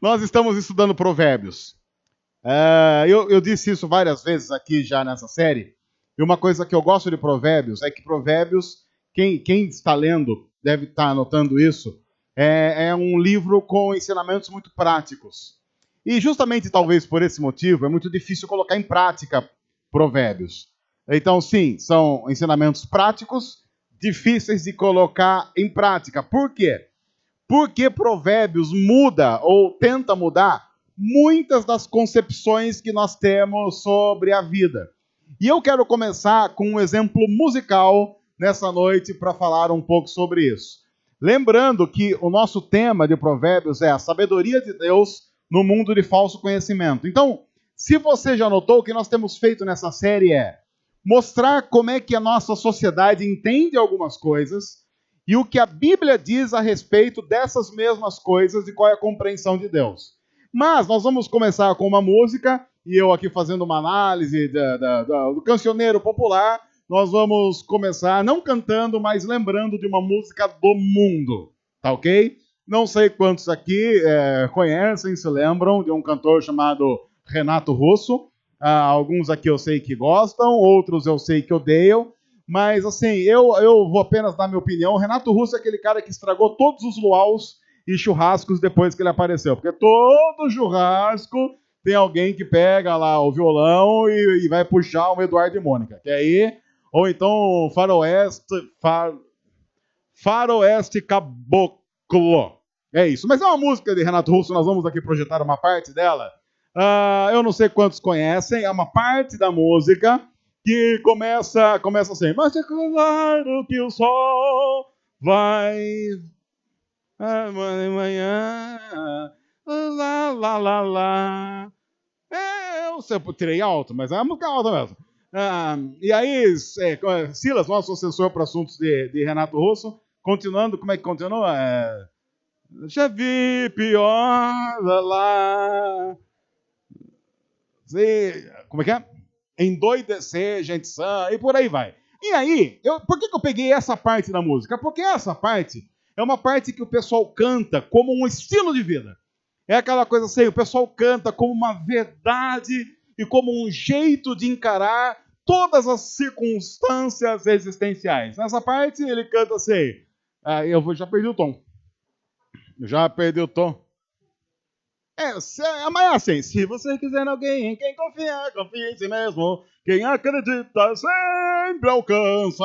Nós estamos estudando Provérbios. Eu disse isso várias vezes aqui já nessa série. E uma coisa que eu gosto de Provérbios é que Provérbios, quem está lendo deve estar anotando isso, é um livro com ensinamentos muito práticos. E justamente talvez por esse motivo é muito difícil colocar em prática Provérbios. Então, sim, são ensinamentos práticos, difíceis de colocar em prática. Por quê? Porque Provérbios muda ou tenta mudar muitas das concepções que nós temos sobre a vida. E eu quero começar com um exemplo musical nessa noite para falar um pouco sobre isso. Lembrando que o nosso tema de Provérbios é a sabedoria de Deus no mundo de falso conhecimento. Então, se você já notou, o que nós temos feito nessa série é mostrar como é que a nossa sociedade entende algumas coisas e o que a Bíblia diz a respeito dessas mesmas coisas e qual é a compreensão de Deus. Mas nós vamos começar com uma música, e eu aqui fazendo uma análise do cancioneiro popular, nós vamos começar não cantando, mas lembrando de uma música do mundo, tá ok? Não sei quantos aqui conhecem, se lembram de um cantor chamado Renato Russo. Alguns aqui eu sei que gostam, outros eu sei que odeiam. Mas, assim, eu vou apenas dar minha opinião. O Renato Russo é aquele cara que estragou todos os luaus e churrascos depois que ele apareceu. Porque todo churrasco tem alguém que pega lá o violão e vai puxar o Eduardo e Mônica. Que aí, ou então Faroeste Caboclo. É isso. Mas é uma música de Renato Russo, nós vamos aqui projetar uma parte dela. Eu não sei quantos conhecem, é uma parte da música que começa assim. Mas é claro que o sol vai amanhã, lá, lá, lá, lá. Eu tirei alto, mas é uma música alta mesmo. E aí, Silas, nosso assessor para assuntos de Renato Russo, continuando, como é que continua? Já vi pior, lá, lá. Como é que é? Endoidecer, gente sã, e por aí vai. E aí, por que eu peguei essa parte da música? Porque essa parte é uma parte que o pessoal canta como um estilo de vida. É aquela coisa assim, o pessoal canta como uma verdade e como um jeito de encarar todas as circunstâncias existenciais. Nessa parte ele canta assim, já perdi o tom. Mas é assim, se você quiser alguém em quem confiar, confie em si mesmo. Quem acredita sempre alcança.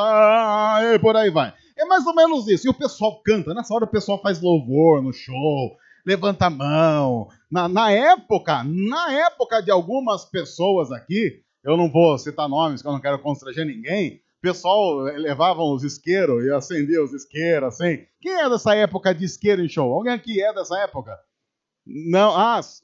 E por aí vai. É mais ou menos isso. E o pessoal canta. Nessa hora o pessoal faz louvor no show, levanta a mão. Na época de algumas pessoas aqui, eu não vou citar nomes, que eu não quero constranger ninguém, o pessoal levava os isqueiros e acendia os isqueiros, assim. Quem é dessa época de isqueiro em show? Alguém aqui é dessa época? Não,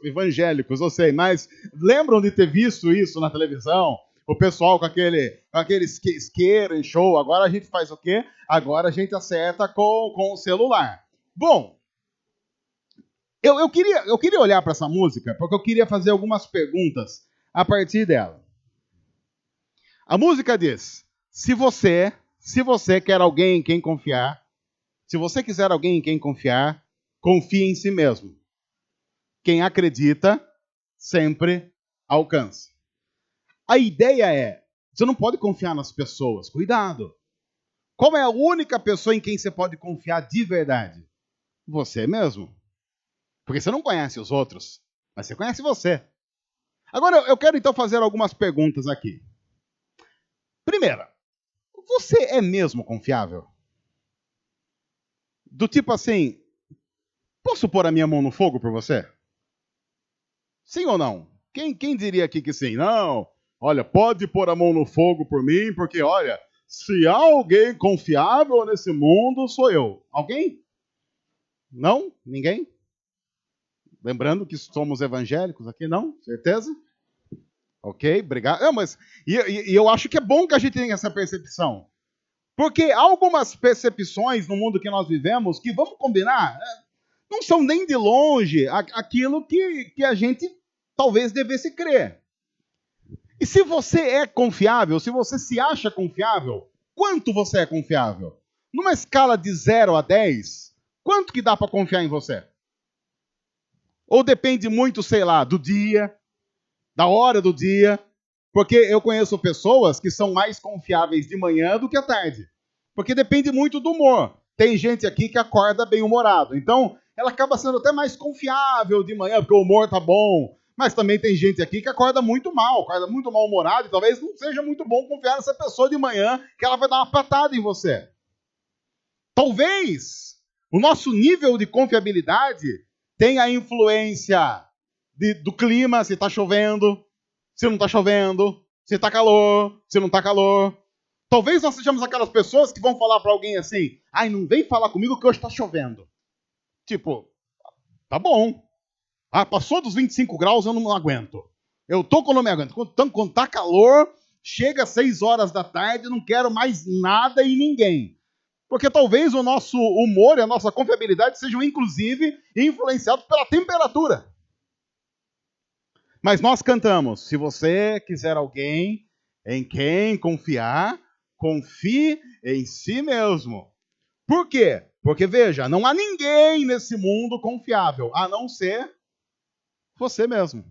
evangélicos, eu sei, mas lembram de ter visto isso na televisão? O pessoal com aquele isqueiro em show. Agora a gente faz o quê? Agora a gente acerta com o celular. Bom, eu queria olhar para essa música porque eu queria fazer algumas perguntas a partir dela. A música diz: se você quer alguém em quem confiar, se você quiser alguém em quem confiar, confie em si mesmo. Quem acredita sempre alcança. A ideia é, você não pode confiar nas pessoas. Cuidado. Qual é a única pessoa em quem você pode confiar de verdade? Você mesmo. Porque você não conhece os outros, mas você conhece você. Agora, eu quero então fazer algumas perguntas aqui. Primeira, você é mesmo confiável? Do tipo assim, posso pôr a minha mão no fogo por você? Sim ou não? Quem diria aqui que sim? Não. Olha, pode pôr a mão no fogo por mim, porque, olha, se há alguém confiável nesse mundo, sou eu. Alguém? Não? Ninguém? Lembrando que somos evangélicos aqui, não? Certeza? Ok, obrigado. E eu acho que é bom que a gente tenha essa percepção. Porque há algumas percepções no mundo que nós vivemos que, vamos combinar, não são nem de longe aquilo que a gente talvez devesse crer. E se você é confiável, se você se acha confiável, quanto você é confiável? Numa escala de 0 a 10, quanto que dá para confiar em você? Ou depende muito, sei lá, do dia, da hora do dia. Porque eu conheço pessoas que são mais confiáveis de manhã do que à tarde. Porque depende muito do humor. Tem gente aqui que acorda bem-humorado. Então, ela acaba sendo até mais confiável de manhã, porque o humor tá bom. Mas também tem gente aqui que acorda muito mal-humorado, e talvez não seja muito bom confiar nessa pessoa de manhã, que ela vai dar uma patada em você. Talvez o nosso nível de confiabilidade tenha a influência do clima, se está chovendo, se não está chovendo, se está calor, se não está calor. Talvez nós sejamos aquelas pessoas que vão falar para alguém assim, ai, não vem falar comigo que hoje está chovendo. Tipo, tá bom. Ah, passou dos 25 graus, eu não aguento. Eu tô quando eu me aguento. Quando tá calor, chega às 6 horas da tarde, não quero mais nada e ninguém. Porque talvez o nosso humor e a nossa confiabilidade sejam, inclusive, influenciados pela temperatura. Mas nós cantamos, se você quiser alguém em quem confiar, confie em si mesmo. Por quê? Porque, veja, não há ninguém nesse mundo confiável, a não ser você mesmo.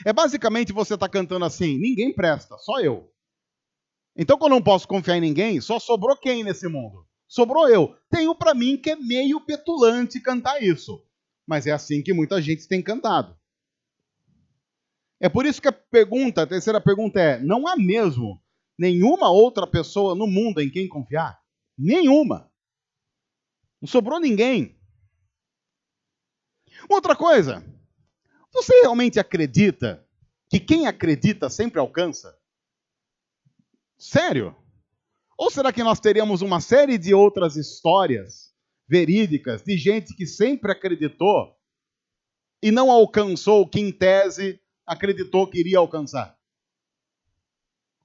É basicamente você tá cantando assim, ninguém presta, só eu. Então, quando eu não posso confiar em ninguém, só sobrou quem nesse mundo? Sobrou eu. Tenho para mim que é meio petulante cantar isso. Mas é assim que muita gente tem cantado. É por isso que a terceira pergunta é, não há mesmo nenhuma outra pessoa no mundo em quem confiar? Nenhuma. Não sobrou ninguém. Outra coisa, você realmente acredita que quem acredita sempre alcança? Sério? Ou será que nós teríamos uma série de outras histórias verídicas de gente que sempre acreditou e não alcançou o que, em tese, acreditou que iria alcançar?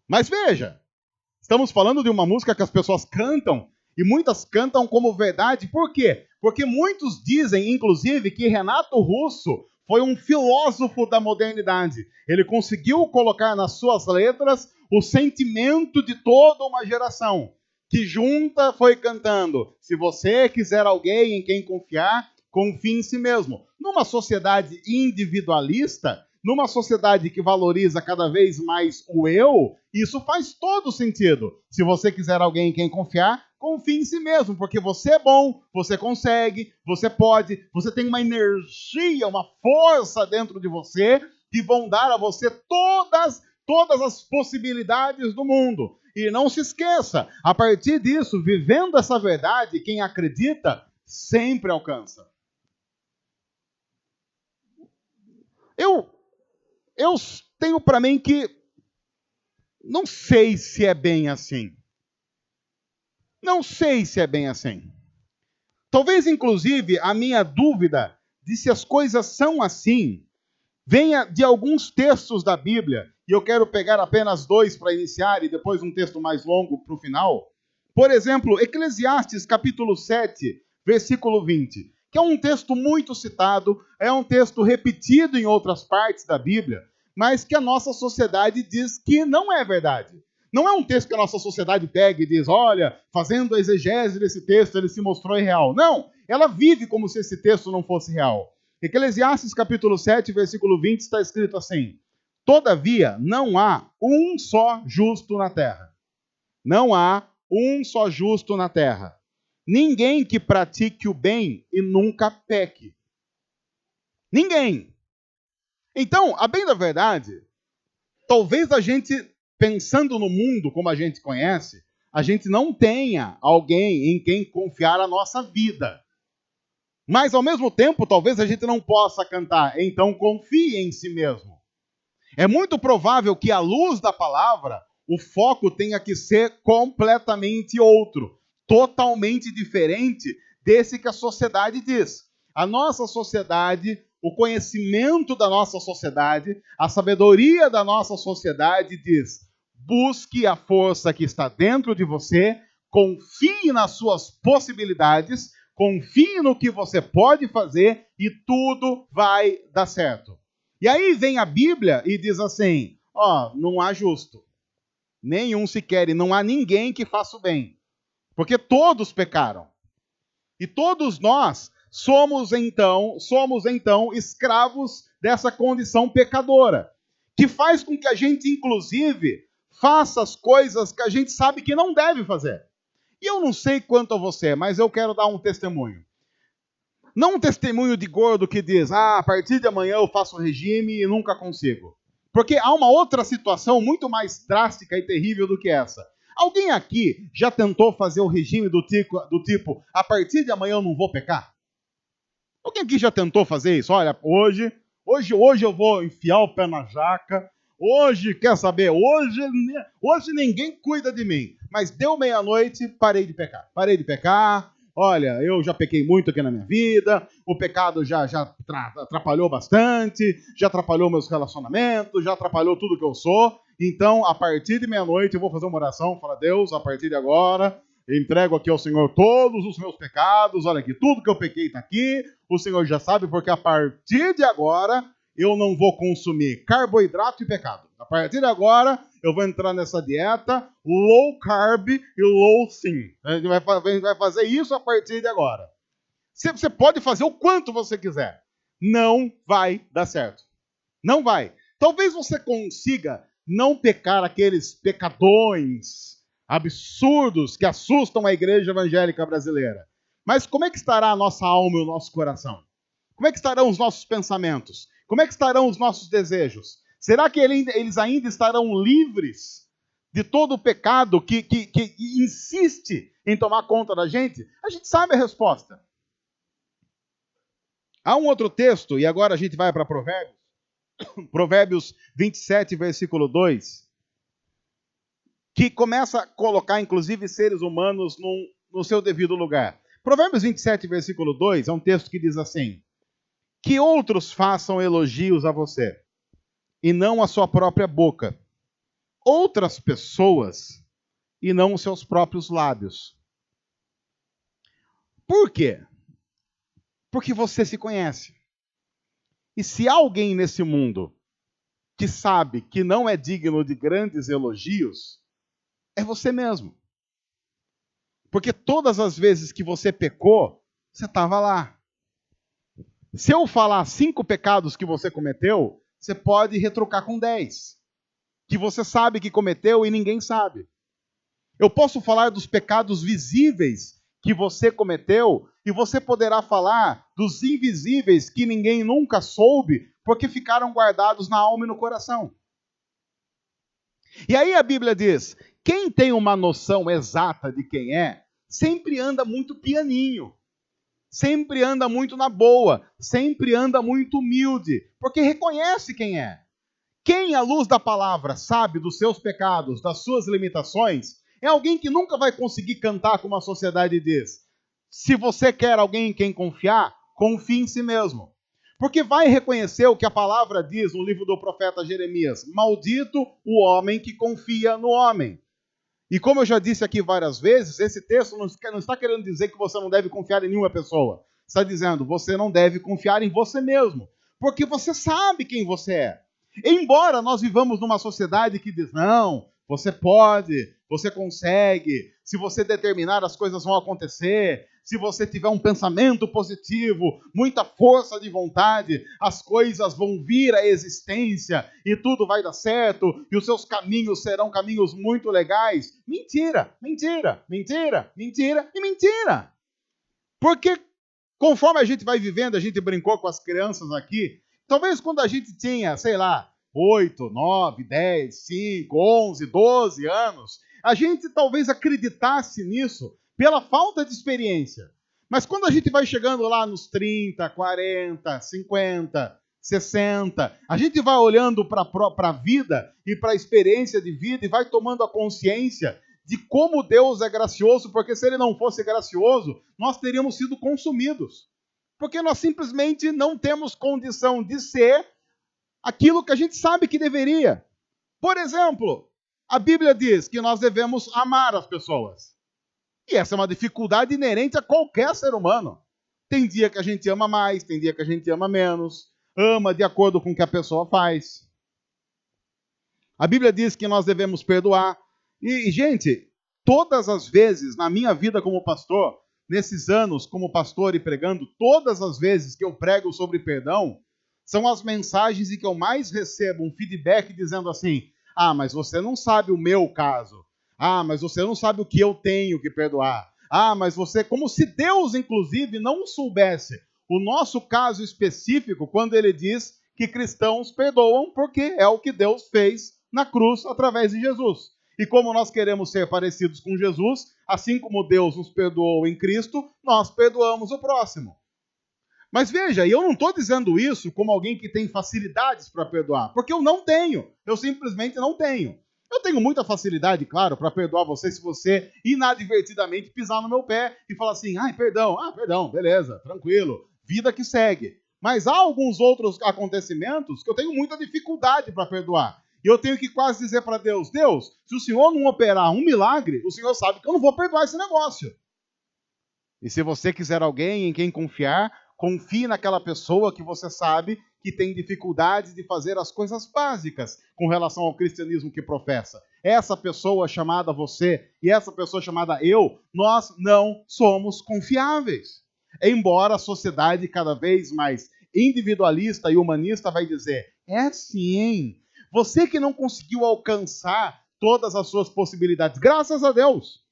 Mas veja, estamos falando de uma música que as pessoas cantam e muitas cantam como verdade. Por quê? Porque muitos dizem, inclusive, que Renato Russo foi um filósofo da modernidade. Ele conseguiu colocar nas suas letras o sentimento de toda uma geração, que junta foi cantando, se você quiser alguém em quem confiar, confie em si mesmo. Numa sociedade individualista, numa sociedade que valoriza cada vez mais o eu, isso faz todo sentido. Se você quiser alguém em quem confiar, confie em si mesmo, porque você é bom, você consegue, você pode, você tem uma energia, uma força dentro de você que vão dar a você todas as possibilidades do mundo. E não se esqueça, a partir disso, vivendo essa verdade, quem acredita sempre alcança. Eu tenho para mim que não sei se é bem assim. Não sei se é bem assim. Talvez, inclusive, a minha dúvida de se as coisas são assim venha de alguns textos da Bíblia, e eu quero pegar apenas 2 para iniciar e depois um texto mais longo para o final. Por exemplo, Eclesiastes capítulo 7, versículo 20, que é um texto muito citado, é um texto repetido em outras partes da Bíblia, mas que a nossa sociedade diz que não é verdade. Não é um texto que a nossa sociedade pega e diz, olha, fazendo a exegese desse texto, ele se mostrou irreal. Não, ela vive como se esse texto não fosse real. Eclesiastes capítulo 7, versículo 20, está escrito assim, todavia não há um só justo na terra. Não há um só justo na terra. Ninguém que pratique o bem e nunca peque. Ninguém. Então, a bem da verdade, talvez a gente, pensando no mundo como a gente conhece, a gente não tenha alguém em quem confiar a nossa vida. Mas, ao mesmo tempo, talvez a gente não possa cantar, então confie em si mesmo. É muito provável que, à luz da palavra, o foco tenha que ser completamente outro, totalmente diferente desse que a sociedade diz. A nossa sociedade, o conhecimento da nossa sociedade, a sabedoria da nossa sociedade diz: busque a força que está dentro de você, confie nas suas possibilidades, confie no que você pode fazer e tudo vai dar certo. E aí vem a Bíblia e diz assim, não há justo, nenhum sequer, e não há ninguém que faça o bem, porque todos pecaram. E todos nós somos então escravos dessa condição pecadora, que faz com que a gente, inclusive, faça as coisas que a gente sabe que não deve fazer. E eu não sei quanto a você, mas eu quero dar um testemunho. Não um testemunho de gordo que diz, a partir de amanhã eu faço regime e nunca consigo. Porque há uma outra situação muito mais drástica e terrível do que essa. Alguém aqui já tentou fazer o regime do tipo, a partir de amanhã eu não vou pecar? Alguém aqui já tentou fazer isso? Olha, hoje eu vou enfiar o pé na jaca. Hoje, quer saber? Hoje ninguém cuida de mim. Mas deu meia-noite, parei de pecar. Parei de pecar. Olha, eu já pequei muito aqui na minha vida. O pecado já atrapalhou bastante. Já atrapalhou meus relacionamentos. Já atrapalhou tudo que eu sou. Então, a partir de meia-noite, eu vou fazer uma oração. Falar, Deus, a partir de agora, eu entrego aqui ao Senhor todos os meus pecados. Olha aqui, tudo que eu pequei está aqui. O Senhor já sabe, porque a partir de agora eu não vou consumir carboidrato e pecado. A partir de agora eu vou entrar nessa dieta low carb e low sin. A gente vai fazer isso a partir de agora. Você pode fazer o quanto você quiser. Não vai dar certo. Não vai. Talvez você consiga não pecar aqueles pecadões absurdos que assustam a igreja evangélica brasileira. Mas como é que estará a nossa alma e o nosso coração? Como é que estarão os nossos pensamentos? Como é que estarão os nossos desejos? Será que eles ainda estarão livres de todo o pecado que insiste em tomar conta da gente? A gente sabe a resposta. Há um outro texto, e agora a gente vai para Provérbios. Provérbios 27, versículo 2, que começa a colocar, inclusive, seres humanos no seu devido lugar. Provérbios 27, versículo 2, é um texto que diz assim: que outros façam elogios a você, e não a sua própria boca. Outras pessoas, e não os seus próprios lábios. Por quê? Porque você se conhece. E se há alguém nesse mundo que sabe que não é digno de grandes elogios, é você mesmo. Porque todas as vezes que você pecou, você estava lá. Se eu falar 5 pecados que você cometeu, você pode retrucar com 10. Que você sabe que cometeu e ninguém sabe. Eu posso falar dos pecados visíveis que você cometeu e você poderá falar dos invisíveis que ninguém nunca soube porque ficaram guardados na alma e no coração. E aí a Bíblia diz, quem tem uma noção exata de quem é, sempre anda muito pianinho. Sempre anda muito na boa, sempre anda muito humilde, porque reconhece quem é. Quem, à luz da palavra, sabe dos seus pecados, das suas limitações, é alguém que nunca vai conseguir cantar como a sociedade diz. Se você quer alguém em quem confiar, confie em si mesmo. Porque vai reconhecer o que a palavra diz no livro do profeta Jeremias: maldito o homem que confia no homem. E como eu já disse aqui várias vezes, esse texto não está querendo dizer que você não deve confiar em nenhuma pessoa. Está dizendo, você não deve confiar em você mesmo, porque você sabe quem você é. Embora nós vivamos numa sociedade que diz, não, você pode, você consegue, se você determinar as coisas vão acontecer, se você tiver um pensamento positivo, muita força de vontade, as coisas vão vir à existência e tudo vai dar certo e os seus caminhos serão caminhos muito legais. Mentira, mentira, mentira, mentira e mentira. Porque conforme a gente vai vivendo, a gente brincou com as crianças aqui, talvez quando a gente tinha, sei lá, 8, 9, 10, 5, 11, 12 anos, a gente talvez acreditasse nisso pela falta de experiência. Mas quando a gente vai chegando lá nos 30, 40, 50, 60, a gente vai olhando para a vida e para a experiência de vida e vai tomando a consciência de como Deus é gracioso, porque se Ele não fosse gracioso, nós teríamos sido consumidos. Porque nós simplesmente não temos condição de ser aquilo que a gente sabe que deveria. Por exemplo, a Bíblia diz que nós devemos amar as pessoas. E essa é uma dificuldade inerente a qualquer ser humano. Tem dia que a gente ama mais, tem dia que a gente ama menos. Ama de acordo com o que a pessoa faz. A Bíblia diz que nós devemos perdoar. E, gente, todas as vezes na minha vida como pastor, nesses anos como pastor e pregando, todas as vezes que eu prego sobre perdão, são as mensagens em que eu mais recebo um feedback dizendo assim: ah, mas você não sabe o meu caso. Ah, mas você não sabe o que eu tenho que perdoar. Ah, mas você... Como se Deus, inclusive, não soubesse o nosso caso específico quando ele diz que cristãos perdoam porque é o que Deus fez na cruz através de Jesus. E como nós queremos ser parecidos com Jesus, assim como Deus nos perdoou em Cristo, nós perdoamos o próximo. Mas veja, eu não estou dizendo isso como alguém que tem facilidades para perdoar, porque eu não tenho, eu simplesmente não tenho. Eu tenho muita facilidade, claro, para perdoar você se você inadvertidamente pisar no meu pé e falar assim: ai, perdão, beleza, tranquilo, vida que segue. Mas há alguns outros acontecimentos que eu tenho muita dificuldade para perdoar. E eu tenho que quase dizer para Deus: Deus, se o Senhor não operar um milagre, o Senhor sabe que eu não vou perdoar esse negócio. E se você quiser alguém em quem confiar, confie naquela pessoa que você sabe que tem dificuldades de fazer as coisas básicas com relação ao cristianismo que professa. Essa pessoa chamada você e essa pessoa chamada eu, nós não somos confiáveis. Embora a sociedade cada vez mais individualista e humanista vai dizer: é sim, você que não conseguiu alcançar todas as suas possibilidades, graças a Deus,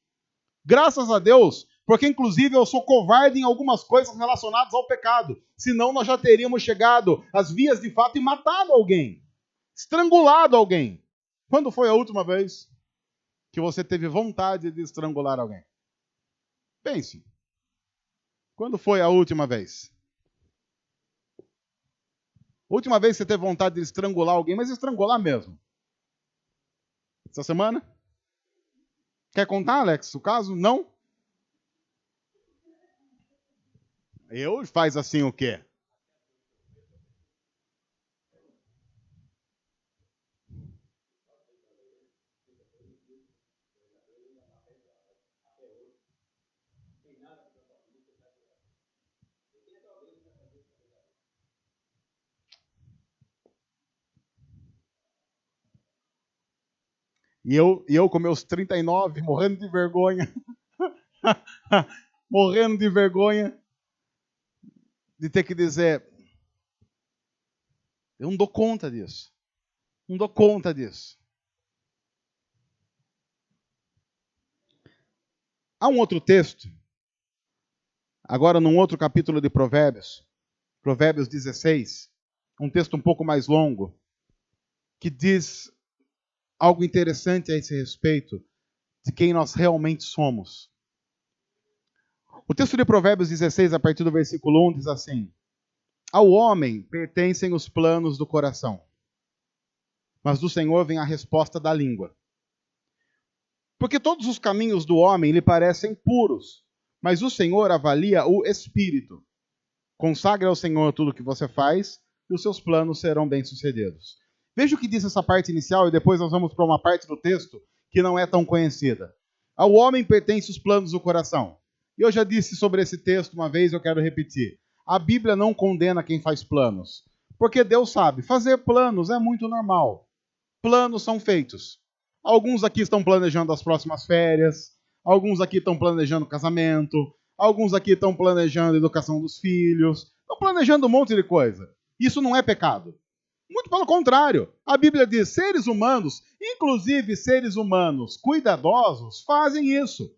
porque inclusive eu sou covarde em algumas coisas relacionadas ao pecado, senão nós já teríamos chegado às vias de fato e matado alguém, estrangulado alguém. Quando foi a última vez que você teve vontade de estrangular alguém? Pense. Quando foi a última vez? Última vez que você teve vontade de estrangular alguém, mas estrangular mesmo? Essa semana? Quer contar, Alex, o caso? Não? Eu faz assim o quê? E eu com meus 39, morrendo de vergonha, morrendo de vergonha de ter que dizer: eu não dou conta disso. Não dou conta disso. Há um outro texto, agora num outro capítulo de Provérbios, Provérbios 16, um texto um pouco mais longo, que diz algo interessante a esse respeito de quem nós realmente somos. O texto de Provérbios 16, a partir do versículo 1, diz assim: ao homem pertencem os planos do coração, mas do Senhor vem a resposta da língua. Porque todos os caminhos do homem lhe parecem puros, mas o Senhor avalia o espírito. Consagre ao Senhor tudo o que você faz, e os seus planos serão bem-sucedidos. Veja o que diz essa parte inicial, e depois nós vamos para uma parte do texto que não é tão conhecida. Ao homem pertencem os planos do coração. E eu já disse sobre esse texto uma vez, eu quero repetir. A Bíblia não condena quem faz planos, porque Deus sabe, fazer planos é muito normal. Planos são feitos. Alguns aqui estão planejando as próximas férias, alguns aqui estão planejando casamento, alguns aqui estão planejando a educação dos filhos, estão planejando um monte de coisa. Isso não é pecado. Muito pelo contrário. A Bíblia diz: seres humanos, inclusive seres humanos cuidadosos, fazem isso.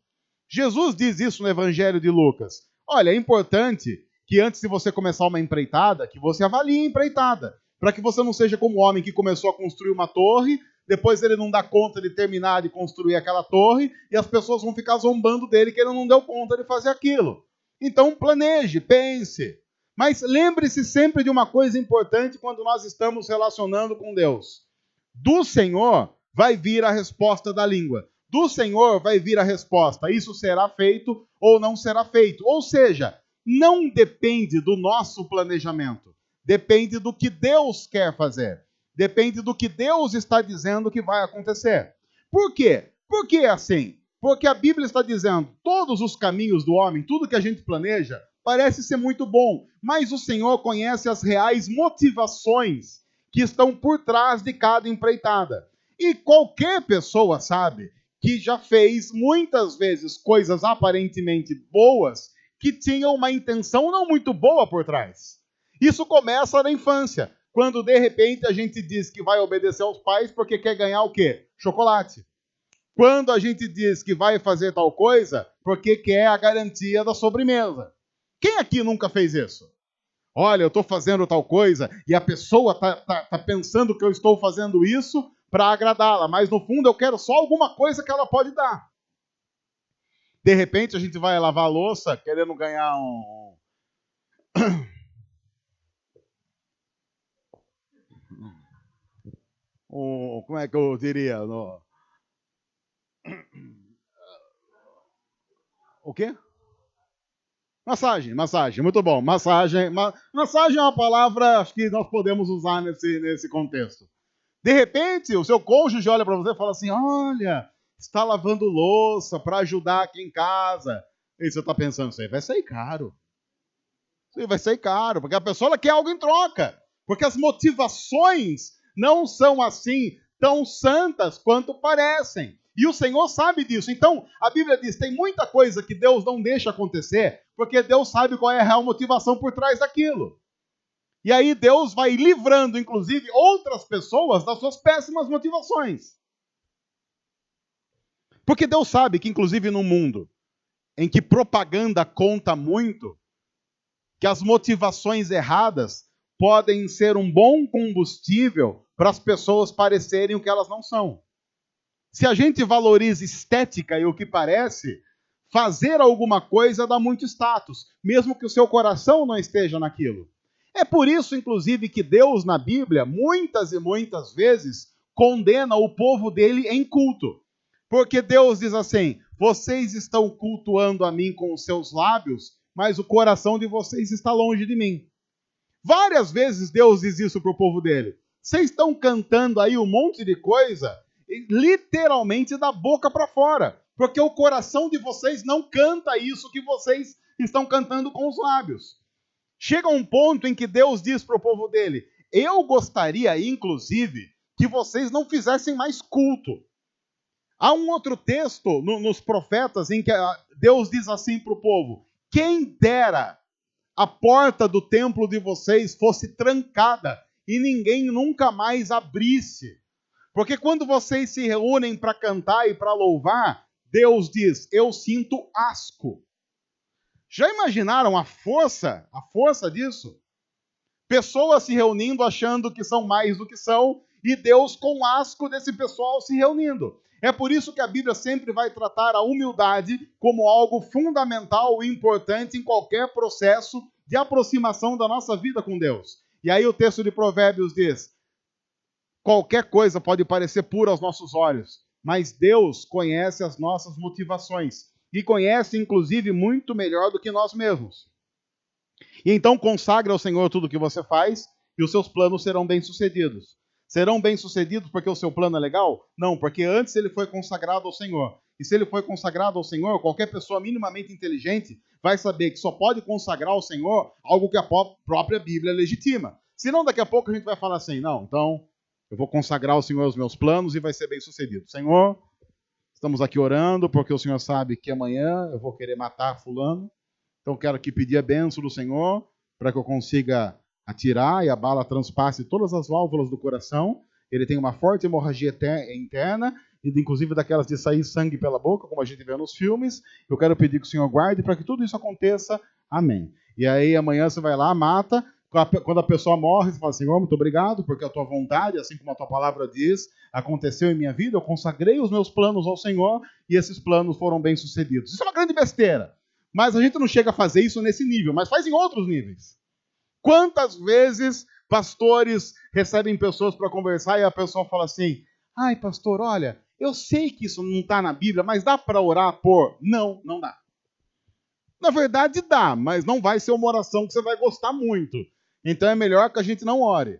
Jesus diz isso no Evangelho de Lucas. Olha, é importante que antes de você começar uma empreitada, que você avalie a empreitada, para que você não seja como o homem que começou a construir uma torre, depois ele não dá conta de terminar de construir aquela torre, e as pessoas vão ficar zombando dele que ele não deu conta de fazer aquilo. Então planeje, pense. Mas lembre-se sempre de uma coisa importante quando nós estamos relacionando com Deus. Do Senhor vai vir a resposta da língua. Do Senhor vai vir a resposta. Isso será feito ou não será feito. Ou seja, não depende do nosso planejamento. Depende do que Deus quer fazer. Depende do que Deus está dizendo que vai acontecer. Por quê? Por que assim? Porque a Bíblia está dizendo: todos os caminhos do homem, tudo que a gente planeja, parece ser muito bom, mas o Senhor conhece as reais motivações que estão por trás de cada empreitada. E qualquer pessoa sabe que já fez muitas vezes coisas aparentemente boas que tinham uma intenção não muito boa por trás. Isso começa na infância, quando de repente a gente diz que vai obedecer aos pais porque quer ganhar o quê? Chocolate. Quando a gente diz que vai fazer tal coisa porque quer a garantia da sobremesa. Quem aqui nunca fez isso? Olha, eu estou fazendo tal coisa e a pessoa tá pensando que eu estou fazendo isso para agradá-la, mas no fundo eu quero só alguma coisa que ela pode dar. De repente a gente vai lavar a louça querendo ganhar como é que eu diria? O quê? Massagem, muito bom. Massagem é uma palavra acho que nós podemos usar nesse contexto. De repente, o seu cônjuge olha para você e fala assim, olha, está lavando louça para ajudar aqui em casa. E você está pensando, isso aí vai sair caro. Isso aí vai sair caro, porque a pessoa ela quer algo em troca. Porque as motivações não são assim tão santas quanto parecem. E o Senhor sabe disso. Então, a Bíblia diz, tem muita coisa que Deus não deixa acontecer, porque Deus sabe qual é a real motivação por trás daquilo. E aí Deus vai livrando, inclusive, outras pessoas das suas péssimas motivações. Porque Deus sabe que, inclusive, num mundo em que propaganda conta muito, que as motivações erradas podem ser um bom combustível para as pessoas parecerem o que elas não são. Se a gente valoriza estética e o que parece, fazer alguma coisa dá muito status, mesmo que o seu coração não esteja naquilo. É por isso, inclusive, que Deus, na Bíblia, muitas e muitas vezes, condena o povo dele em culto. Porque Deus diz assim, vocês estão cultuando a mim com os seus lábios, mas o coração de vocês está longe de mim. Várias vezes Deus diz isso para o povo dele. Vocês estão cantando aí um monte de coisa, literalmente da boca para fora, porque o coração de vocês não canta isso que vocês estão cantando com os lábios. Chega um ponto em que Deus diz para o povo dele, eu gostaria, inclusive, que vocês não fizessem mais culto. Há um outro texto nos profetas em que Deus diz assim para o povo, quem dera a porta do templo de vocês fosse trancada e ninguém nunca mais abrisse. Porque quando vocês se reúnem para cantar e para louvar, Deus diz, eu sinto asco. Já imaginaram a força disso? Pessoas se reunindo achando que são mais do que são e Deus com asco desse pessoal se reunindo. É por isso que a Bíblia sempre vai tratar a humildade como algo fundamental e importante em qualquer processo de aproximação da nossa vida com Deus. E aí o texto de Provérbios diz, qualquer coisa pode parecer pura aos nossos olhos, mas Deus conhece as nossas motivações e conhece, inclusive, muito melhor do que nós mesmos. E então consagre ao Senhor tudo o que você faz e os seus planos serão bem-sucedidos. Serão bem-sucedidos porque o seu plano é legal? Não, porque antes ele foi consagrado ao Senhor. E se ele foi consagrado ao Senhor, qualquer pessoa minimamente inteligente vai saber que só pode consagrar ao Senhor algo que a própria Bíblia legitima. Senão daqui a pouco a gente vai falar assim, não, então eu vou consagrar ao Senhor os meus planos e vai ser bem-sucedido. Senhor, estamos aqui orando porque o Senhor sabe que amanhã eu vou querer matar fulano. Então quero aqui pedir a bênção do Senhor para que eu consiga atirar e a bala transpasse todas as válvulas do coração. Ele tem uma forte hemorragia interna, inclusive daquelas de sair sangue pela boca, como a gente vê nos filmes. Eu quero pedir que o Senhor guarde para que tudo isso aconteça. Amém. E aí amanhã você vai lá, mata. Quando a pessoa morre, você fala, Senhor, muito obrigado, porque a tua vontade, assim como a tua palavra diz, aconteceu em minha vida, eu consagrei os meus planos ao Senhor e esses planos foram bem-sucedidos. Isso é uma grande besteira. Mas a gente não chega a fazer isso nesse nível, mas faz em outros níveis. Quantas vezes pastores recebem pessoas para conversar e a pessoa fala assim, ai pastor, olha, eu sei que isso não está na Bíblia, mas dá para orar por... Não, não dá. Na verdade dá, mas não vai ser uma oração que você vai gostar muito. Então é melhor que a gente não ore.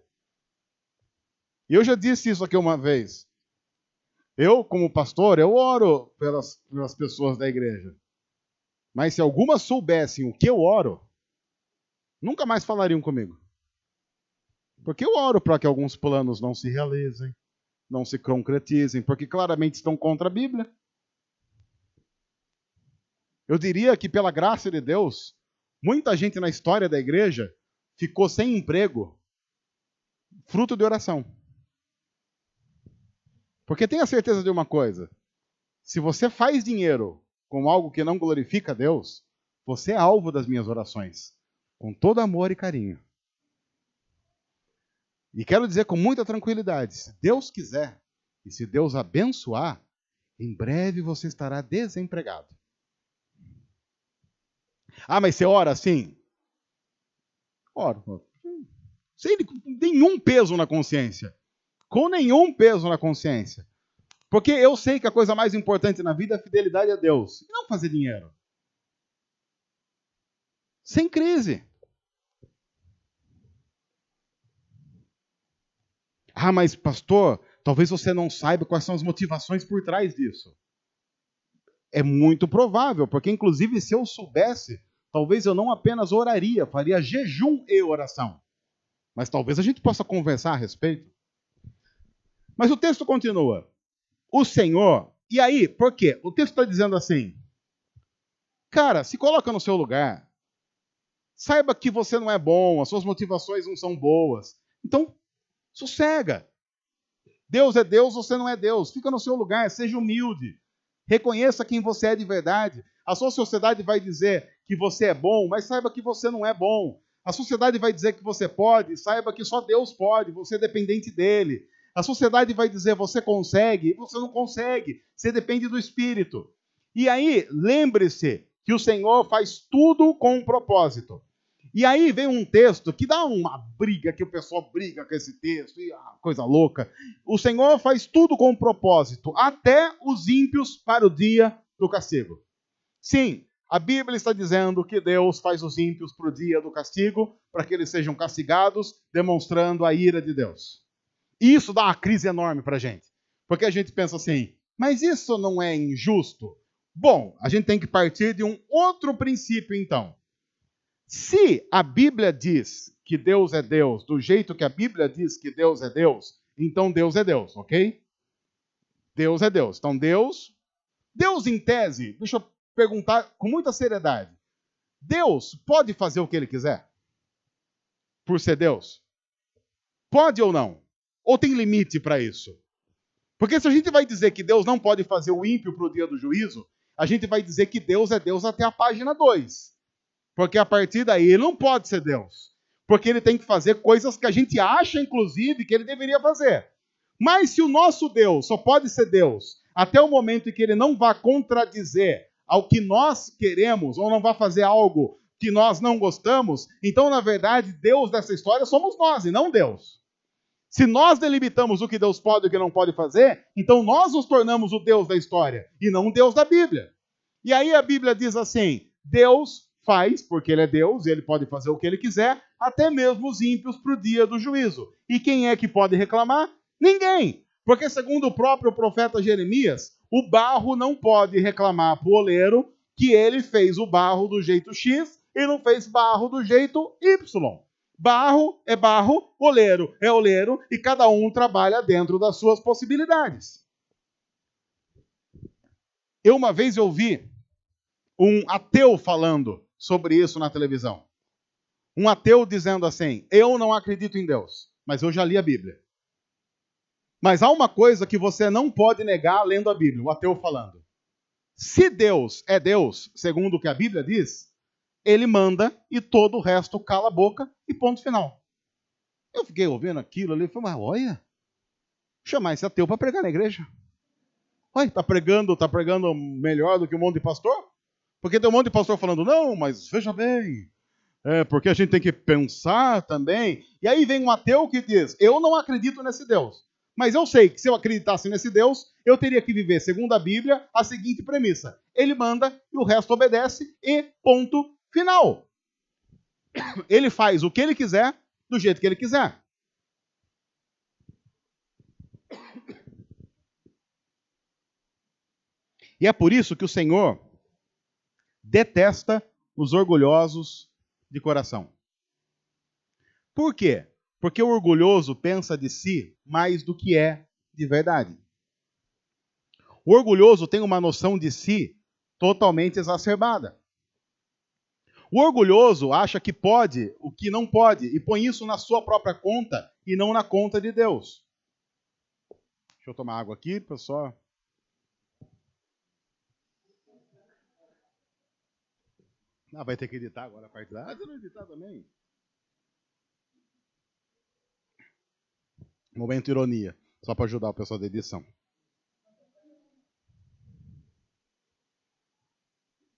E eu já disse isso aqui uma vez. Eu, como pastor, eu oro pelas pessoas da igreja. Mas se algumas soubessem o que eu oro, nunca mais falariam comigo. Porque eu oro para que alguns planos não se realizem, não se concretizem, porque claramente estão contra a Bíblia. Eu diria que, pela graça de Deus, muita gente na história da igreja ficou sem emprego, fruto de oração. Porque tenha certeza de uma coisa: se você faz dinheiro com algo que não glorifica a Deus, você é alvo das minhas orações, com todo amor e carinho. E quero dizer com muita tranquilidade, se Deus quiser, e se Deus abençoar, em breve você estará desempregado. Ah, mas você ora assim? Oro. Sem nenhum peso na consciência. Com nenhum peso na consciência. Porque eu sei que a coisa mais importante na vida é a fidelidade a Deus. E não fazer dinheiro. Sem crise. Ah, mas pastor, talvez você não saiba quais são as motivações por trás disso. É muito provável, porque inclusive se eu soubesse, talvez eu não apenas oraria, faria jejum e oração. Mas talvez a gente possa conversar a respeito. Mas o texto continua. O Senhor, e aí, por quê? O texto está dizendo assim, cara, se coloca no seu lugar, saiba que você não é bom, as suas motivações não são boas. Então, sossega. Deus é Deus, você não é Deus. Fica no seu lugar, seja humilde. Reconheça quem você é de verdade. A sua sociedade vai dizer que você é bom, mas saiba que você não é bom. A sociedade vai dizer que você pode, saiba que só Deus pode, você é dependente dele. A sociedade vai dizer você consegue, você não consegue, você depende do Espírito. E aí, lembre-se que o Senhor faz tudo com um propósito. E aí vem um texto que dá uma briga, que o pessoal briga com esse texto, e coisa louca. O Senhor faz tudo com um propósito, até os ímpios para o dia do castigo. Sim, a Bíblia está dizendo que Deus faz os ímpios para o dia do castigo, para que eles sejam castigados, demonstrando a ira de Deus. E isso dá uma crise enorme para a gente. Porque a gente pensa assim, mas isso não é injusto? Bom, a gente tem que partir de um outro princípio, então. Se a Bíblia diz que Deus é Deus, do jeito que a Bíblia diz que Deus é Deus, então Deus é Deus, ok? Deus é Deus. Então Deus em tese, deixa eu perguntar com muita seriedade. Deus pode fazer o que ele quiser? Por ser Deus? Pode ou não? Ou tem limite para isso? Porque se a gente vai dizer que Deus não pode fazer o ímpio para o dia do juízo, a gente vai dizer que Deus é Deus até a página 2. Porque a partir daí ele não pode ser Deus. Porque ele tem que fazer coisas que a gente acha, inclusive, que ele deveria fazer. Mas se o nosso Deus só pode ser Deus até o momento em que ele não vá contradizer ao que nós queremos, ou não vá fazer algo que nós não gostamos, então, na verdade, Deus dessa história somos nós e não Deus. Se nós delimitamos o que Deus pode e o que não pode fazer, então nós nos tornamos o Deus da história e não o Deus da Bíblia. E aí a Bíblia diz assim, Deus faz, porque ele é Deus e ele pode fazer o que ele quiser, até mesmo os ímpios para o dia do juízo. E quem é que pode reclamar? Ninguém. Porque segundo o próprio profeta Jeremias, o barro não pode reclamar para o oleiro que ele fez o barro do jeito X e não fez barro do jeito Y. Barro é barro, oleiro é oleiro e cada um trabalha dentro das suas possibilidades. Eu uma vez ouvi um ateu falando sobre isso na televisão. Um ateu dizendo assim, eu não acredito em Deus, mas eu já li a Bíblia. Mas há uma coisa que você não pode negar lendo a Bíblia, o ateu falando. Se Deus é Deus, segundo o que a Bíblia diz, ele manda e todo o resto cala a boca e ponto final. Eu fiquei ouvindo aquilo ali e falei, mas olha, chamar esse ateu para pregar na igreja. Olha, tá pregando melhor do que um monte de pastor? Porque tem um monte de pastor falando, não, mas veja bem, porque a gente tem que pensar também. E aí vem um ateu que diz, eu não acredito nesse Deus. Mas eu sei que se eu acreditasse nesse Deus, eu teria que viver, segundo a Bíblia, a seguinte premissa. Ele manda e o resto obedece e ponto final. Ele faz o que ele quiser, do jeito que ele quiser. E é por isso que o Senhor detesta os orgulhosos de coração. Por quê? Porque o orgulhoso pensa de si mais do que é de verdade. O orgulhoso tem uma noção de si totalmente exacerbada. O orgulhoso acha que pode o que não pode e põe isso na sua própria conta e não na conta de Deus. Deixa eu tomar água aqui, pessoal. Vai ter que editar agora a parte da... você não editar também? Momento ironia, só para ajudar o pessoal da edição.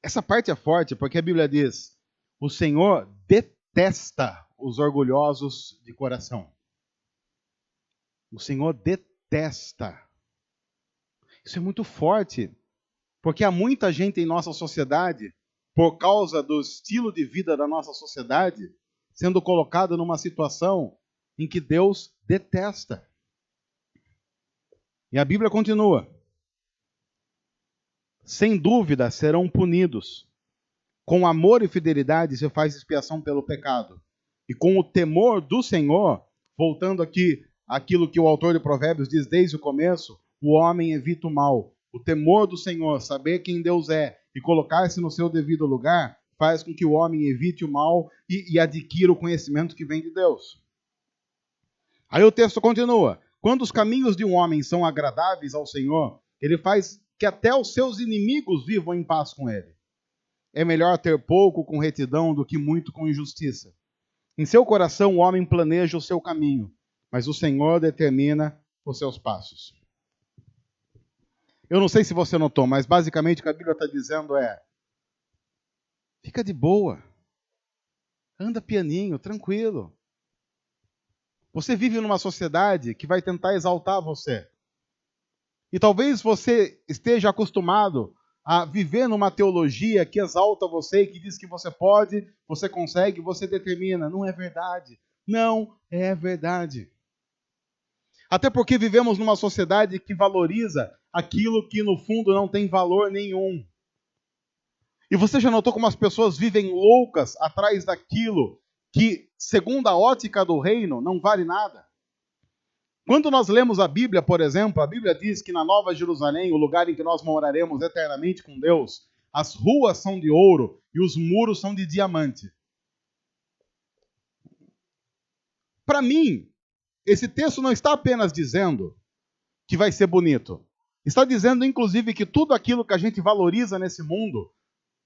Essa parte é forte porque a Bíblia diz: o Senhor detesta os orgulhosos de coração. O Senhor detesta. Isso é muito forte, porque há muita gente em nossa sociedade, por causa do estilo de vida da nossa sociedade, sendo colocada numa situação em que Deus detesta. E a Bíblia continua: sem dúvida serão punidos. Com amor e fidelidade se faz expiação pelo pecado. E com o temor do Senhor, voltando aqui àquilo que o autor de Provérbios diz desde o começo, o homem evita o mal. O temor do Senhor, saber quem Deus é e colocar-se no seu devido lugar, faz com que o homem evite o mal e adquira o conhecimento que vem de Deus. Aí o texto continua: quando os caminhos de um homem são agradáveis ao Senhor, ele faz que até os seus inimigos vivam em paz com ele. É melhor ter pouco com retidão do que muito com injustiça. Em seu coração o homem planeja o seu caminho, mas o Senhor determina os seus passos. Eu não sei se você notou, mas basicamente o que a Bíblia está dizendo é: fica de boa, anda pianinho, tranquilo. Você vive numa sociedade que vai tentar exaltar você. E talvez você esteja acostumado a viver numa teologia que exalta você e que diz que você pode, você consegue, você determina. Não é verdade. Não é verdade. Até porque vivemos numa sociedade que valoriza aquilo que no fundo não tem valor nenhum. E você já notou como as pessoas vivem loucas atrás daquilo que, segundo a ótica do reino, não vale nada? Quando nós lemos a Bíblia, por exemplo, a Bíblia diz que na Nova Jerusalém, o lugar em que nós moraremos eternamente com Deus, as ruas são de ouro e os muros são de diamante. Para mim, esse texto não está apenas dizendo que vai ser bonito. Está dizendo, inclusive, que tudo aquilo que a gente valoriza nesse mundo,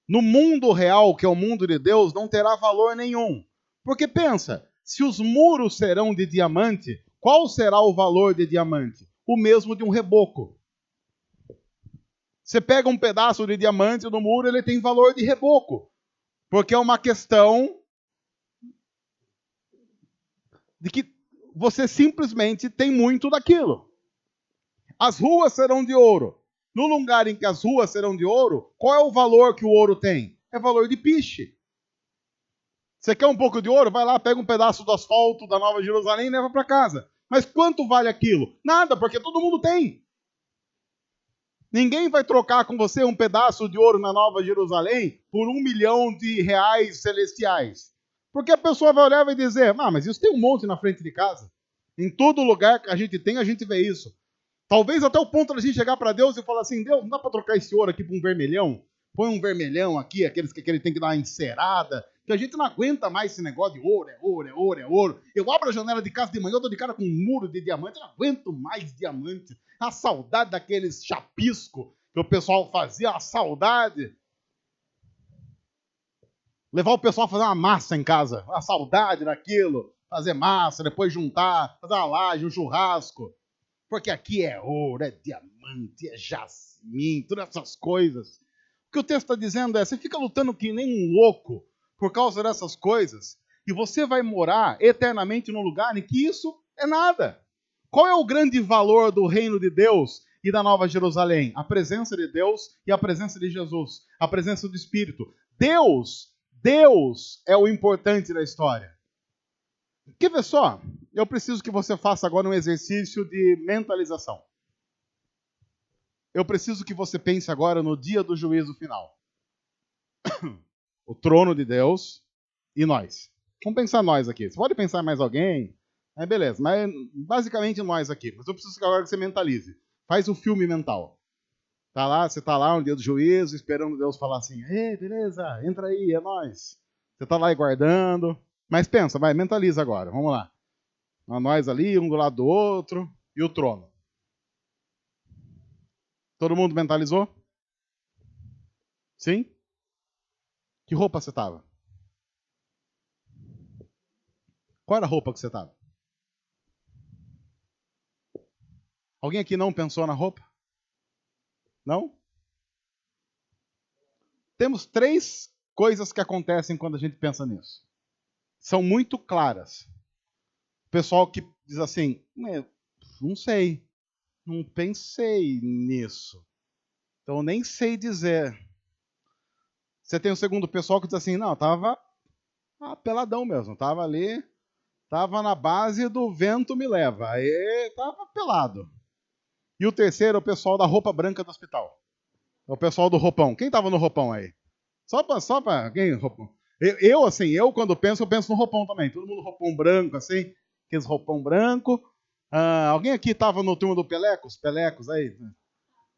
no mundo real, que é o mundo de Deus, não terá valor nenhum. Porque pensa, se os muros serão de diamante, qual será o valor de diamante? O mesmo de um reboco. Você pega um pedaço de diamante no muro, ele tem valor de reboco. Porque é uma questão de que você simplesmente tem muito daquilo. As ruas serão de ouro. No lugar em que as ruas serão de ouro, qual é o valor que o ouro tem? É valor de piche. Você quer um pouco de ouro? Vai lá, pega um pedaço do asfalto da Nova Jerusalém e leva para casa. Mas quanto vale aquilo? Nada, porque todo mundo tem. Ninguém vai trocar com você um pedaço de ouro na Nova Jerusalém por R$1 milhão celestiais. Porque a pessoa vai olhar e vai dizer: mas isso tem um monte na frente de casa. Em todo lugar que a gente tem, a gente vê isso. Talvez até o ponto da gente chegar para Deus e falar assim: Deus, não dá para trocar esse ouro aqui por um vermelhão? Põe um vermelhão aqui, aqueles que ele tem que dar uma encerada, que a gente não aguenta mais esse negócio de ouro, é ouro, é ouro, é ouro. Eu abro a janela de casa de manhã, eu tô de cara com um muro de diamante, eu não aguento mais diamante. A saudade daqueles chapisco que o pessoal fazia, a saudade. Levar o pessoal a fazer uma massa em casa, a saudade daquilo, fazer massa, depois juntar, fazer uma laje, um churrasco. Porque aqui é ouro, é diamante, é jasmim, todas essas coisas. O que o texto está dizendo é: você fica lutando que nem um louco por causa dessas coisas, e você vai morar eternamente num lugar em que isso é nada. Qual é o grande valor do reino de Deus e da Nova Jerusalém? A presença de Deus e a presença de Jesus, a presença do Espírito. Deus é o importante da história. Quer ver só? Eu preciso que você faça agora um exercício de mentalização. Eu preciso que você pense agora no dia do juízo final. O trono de Deus e nós. Vamos pensar nós aqui. Você pode pensar mais alguém? Beleza, mas basicamente nós aqui. Mas eu preciso que agora você mentalize. Faz um filme mental. Tá lá, você tá lá no dia do juízo, esperando Deus falar assim, ei, beleza, entra aí, é nóis. Você tá lá guardando. Mas pensa, vai, mentaliza agora, vamos lá. Nós ali, um do lado do outro, e o trono. Todo mundo mentalizou? Sim? Que roupa você tava? Qual era a roupa que você tava? Alguém aqui não pensou na roupa? Não? Temos 3 coisas que acontecem quando a gente pensa nisso. São muito claras. O pessoal que diz assim, não sei, não pensei nisso. Então nem sei dizer. Você tem o segundo pessoal que diz assim, não, tava peladão mesmo, tava ali, tava na base do vento me leva, aí tava pelado. E o terceiro é o pessoal da roupa branca do hospital. É o pessoal do roupão. Quem tava no roupão aí? Só pra quem roupão? Eu quando penso, eu penso no roupão também. Todo mundo roupão branco, assim, aqueles roupão branco. Alguém aqui tava no turno do Pelecos? Pelecos aí?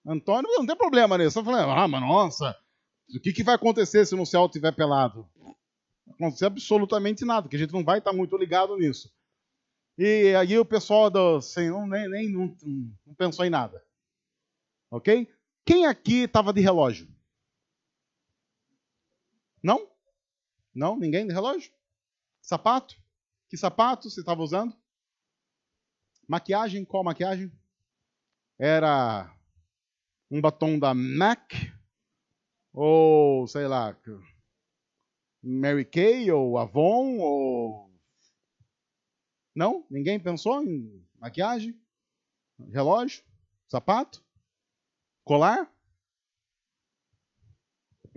Antônio, não tem problema nisso. Eu falei, mas nossa, o que vai acontecer se no céu estiver pelado? Não acontece absolutamente nada, porque a gente não vai estar muito ligado nisso. E aí o pessoal assim, não pensou em nada. Ok? Quem aqui estava de relógio? Não? Não? Ninguém de relógio? Sapato? Que sapato você estava usando? Maquiagem? Qual maquiagem? Era um batom da MAC? Ou, sei lá, Mary Kay? Ou Avon? Ou... Não? Ninguém pensou em maquiagem? Relógio? Sapato? Colar?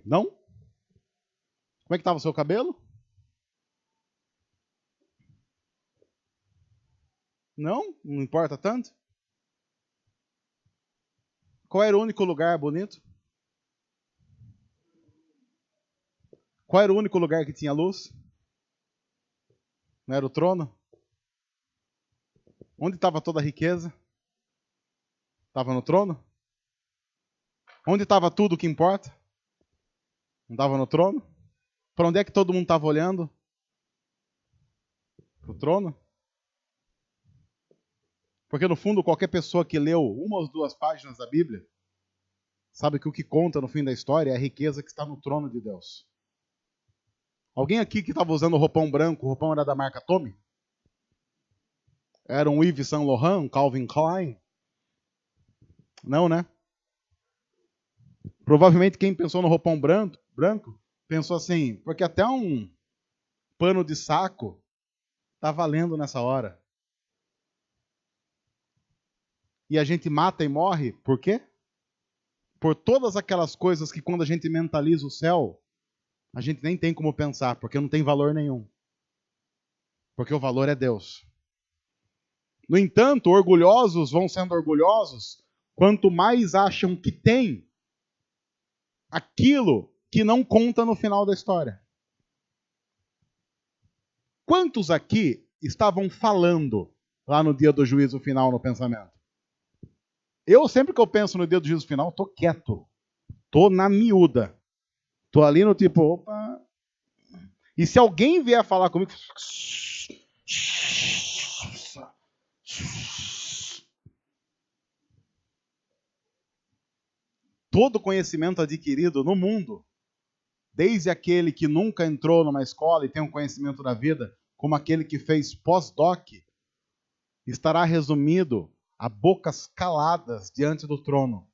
Não? Como é que estava o seu cabelo? Não? Não importa tanto? Qual era o único lugar bonito? Qual era o único lugar que tinha luz? Não era o trono? Onde estava toda a riqueza? Estava no trono? Onde estava tudo que importa? Não estava no trono? Para onde é que todo mundo estava olhando? Para o trono? Porque no fundo, qualquer pessoa que leu 1 ou 2 páginas da Bíblia sabe que o que conta no fim da história é a riqueza que está no trono de Deus. Alguém aqui que estava usando roupão branco, o roupão era da marca Tommy? Era um Yves Saint Laurent, um Calvin Klein? Não, né? Provavelmente quem pensou no roupão branco pensou assim, porque até um pano de saco tá valendo nessa hora. E a gente mata e morre, por quê? Por todas aquelas coisas que quando a gente mentaliza o céu, a gente nem tem como pensar, porque não tem valor nenhum. Porque o valor é Deus. No entanto, orgulhosos vão sendo orgulhosos quanto mais acham que tem aquilo que não conta no final da história. Quantos aqui estavam falando lá no dia do juízo final no pensamento? Eu, sempre que eu penso no dia do juízo final, tô quieto. Tô na miúda. Tô ali no tipo, opa. E se alguém vier falar comigo, todo conhecimento adquirido no mundo, desde aquele que nunca entrou numa escola e tem um conhecimento da vida, como aquele que fez pós-doc, estará resumido a bocas caladas diante do trono,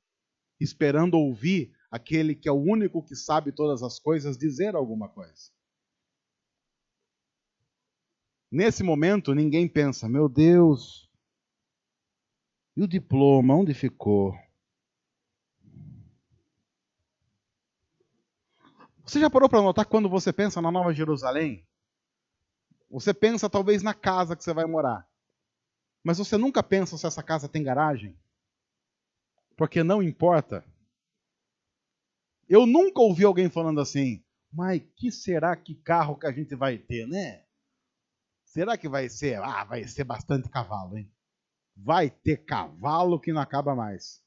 esperando ouvir aquele que é o único que sabe todas as coisas dizer alguma coisa. Nesse momento, ninguém pensa, meu Deus, e o diploma, onde ficou? Você já parou para notar que quando você pensa na Nova Jerusalém, você pensa talvez na casa que você vai morar, mas você nunca pensa se essa casa tem garagem? Porque não importa. Eu nunca ouvi alguém falando assim, mas que será que carro que a gente vai ter, né? Será que vai ser? Vai ser bastante cavalo, hein? Vai ter cavalo que não acaba mais.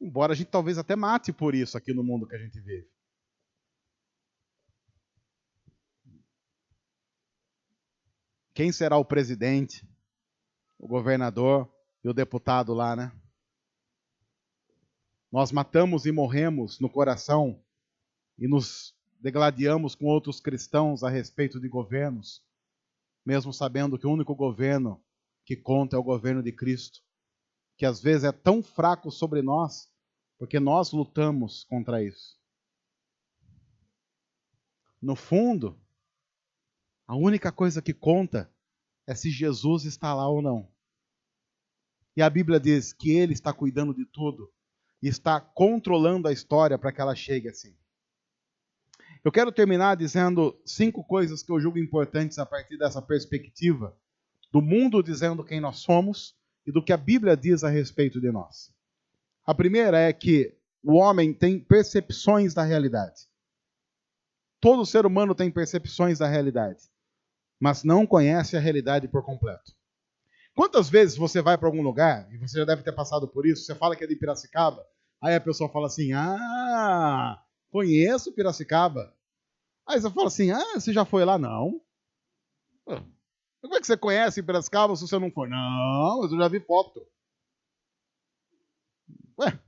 Embora a gente talvez até mate por isso aqui no mundo que a gente vive. Quem será o presidente, o governador e o deputado lá, né? Nós matamos e morremos no coração e nos degladiamos com outros cristãos a respeito de governos, mesmo sabendo que o único governo que conta é o governo de Cristo, que às vezes é tão fraco sobre nós, porque nós lutamos contra isso. No fundo, a única coisa que conta é se Jesus está lá ou não. E a Bíblia diz que Ele está cuidando de tudo e está controlando a história para que ela chegue assim. Eu quero terminar dizendo 5 coisas que eu julgo importantes a partir dessa perspectiva do mundo dizendo quem nós somos e do que a Bíblia diz a respeito de nós. A primeira é que o homem tem percepções da realidade. Todo ser humano tem percepções da realidade, mas não conhece a realidade por completo. Quantas vezes você vai para algum lugar, e você já deve ter passado por isso, você fala que é de Piracicaba, aí a pessoa fala assim, conheço Piracicaba. Aí você fala assim, você já foi lá? Não. Como é que você conhece Piracicaba se você não foi? Não, mas eu já vi foto. Ué.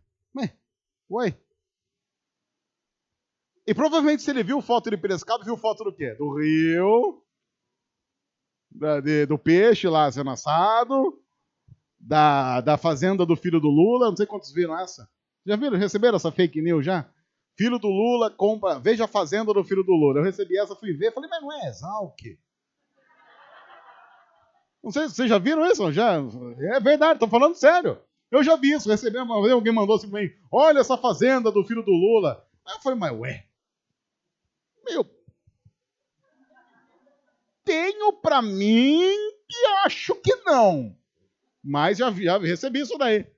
E provavelmente se ele viu foto de Piracicaba, viu foto do quê? Do rio, do peixe lá sendo assado, da fazenda do filho do Lula, não sei quantos viram essa. Já viram? Receberam essa fake news já? Filho do Lula compra, veja a fazenda do filho do Lula. Eu recebi essa, fui ver, falei, mas não é Exalc? Não sei se vocês já viram isso, já? É verdade, estou falando sério. Eu já vi isso, recebi uma vez, alguém mandou assim, olha essa fazenda do filho do Lula. Aí eu falei, mas tenho pra mim que acho que não. Mas já recebi isso daí.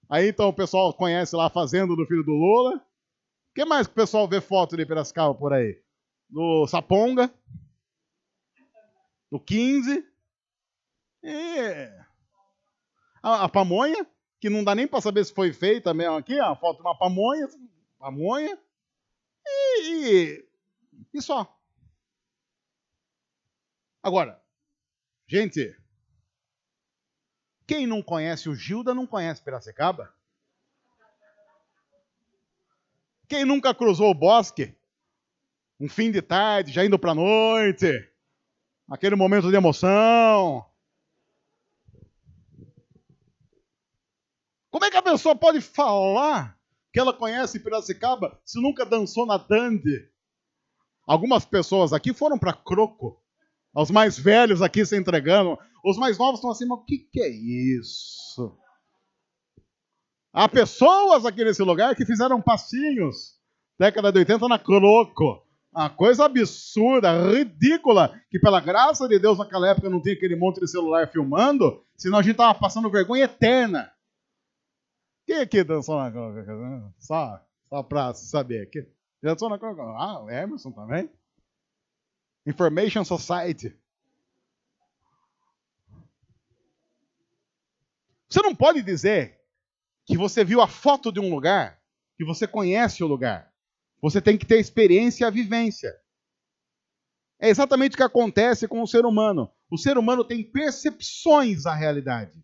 Aí então o pessoal conhece lá a fazenda do filho do Lula. O que mais que o pessoal vê foto de Piracicaba por aí? Do Saponga. Do 15. A pamonha, que não dá nem para saber se foi feita mesmo aqui, a foto de uma pamonha, e só. Agora, gente, quem não conhece o Gilda não conhece Piracicaba? Quem nunca cruzou o bosque, um fim de tarde, já indo para a noite, aquele momento de emoção. Como é que a pessoa pode falar que ela conhece Piracicaba se nunca dançou na Dandy? Algumas pessoas aqui foram para Croco. Os mais velhos aqui se entregando. Os mais novos estão assim, mas o que é isso? Há pessoas aqui nesse lugar que fizeram passinhos, década de 80, na Croco. Uma coisa absurda, ridícula, que pela graça de Deus naquela época não tinha aquele monte de celular filmando, senão a gente estava passando vergonha eterna. Quem aqui dançou na Croco? Só para saber. Quem dançou na Croco? O Emerson também. Information Society. Você não pode dizer que você viu a foto de um lugar, que você conhece o lugar. Você tem que ter experiência e a vivência. É exatamente o que acontece com o ser humano. O ser humano tem percepções da realidade.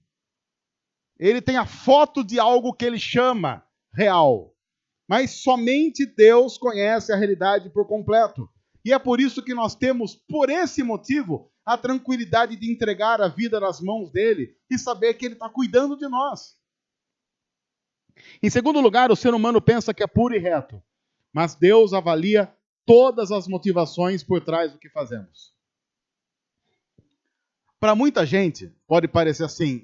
Ele tem a foto de algo que ele chama real. Mas somente Deus conhece a realidade por completo. E é por isso que nós temos, por esse motivo, a tranquilidade de entregar a vida nas mãos dele e saber que ele está cuidando de nós. Em segundo lugar, o ser humano pensa que é puro e reto, mas Deus avalia todas as motivações por trás do que fazemos. Para muita gente, pode parecer assim,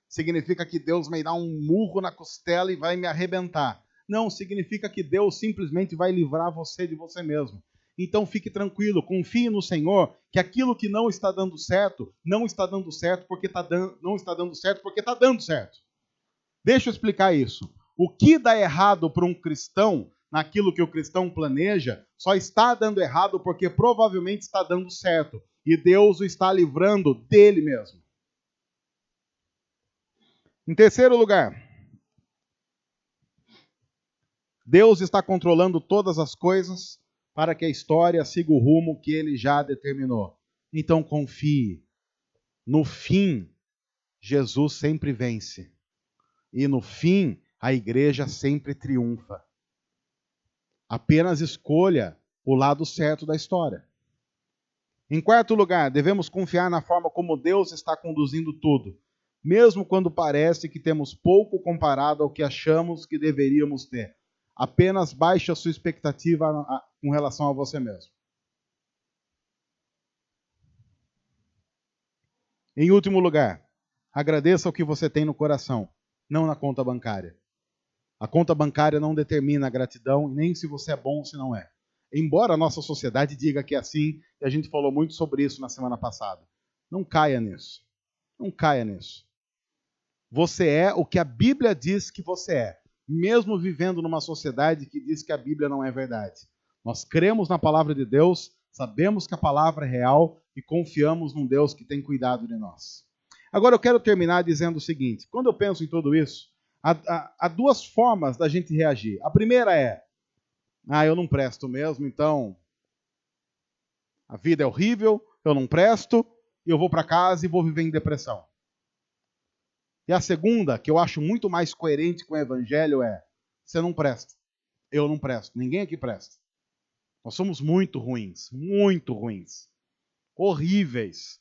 significa que Deus vai dar um murro na costela e vai me arrebentar. Não, significa que Deus simplesmente vai livrar você de você mesmo. Então fique tranquilo, confie no Senhor, que aquilo que não está dando certo, não está dando certo porque não está dando certo porque está dando certo. Deixa eu explicar isso. O que dá errado para um cristão, naquilo que o cristão planeja, só está dando errado porque provavelmente está dando certo. E Deus o está livrando dele mesmo. Em terceiro lugar, Deus está controlando todas as coisas para que a história siga o rumo que Ele já determinou. Então confie. No fim, Jesus sempre vence. E no fim, a igreja sempre triunfa. Apenas escolha o lado certo da história. Em quarto lugar, devemos confiar na forma como Deus está conduzindo tudo, mesmo quando parece que temos pouco comparado ao que achamos que deveríamos ter. Apenas baixe a sua expectativa com relação a você mesmo. Em último lugar, agradeça o que você tem no coração, não na conta bancária. A conta bancária não determina a gratidão, nem se você é bom ou se não é. Embora a nossa sociedade diga que é assim, e a gente falou muito sobre isso na semana passada. Não caia nisso. Não caia nisso. Você é o que a Bíblia diz que você é, mesmo vivendo numa sociedade que diz que a Bíblia não é verdade. Nós cremos na palavra de Deus, sabemos que a palavra é real e confiamos num Deus que tem cuidado de nós. Agora eu quero terminar dizendo o seguinte: quando eu penso em tudo isso, há duas formas da gente reagir. A primeira é: eu não presto mesmo, então a vida é horrível, eu não presto, e eu vou para casa e vou viver em depressão. E a segunda, que eu acho muito mais coerente com o evangelho, é: você não presta, eu não presto, ninguém aqui presta. Nós somos muito ruins, horríveis.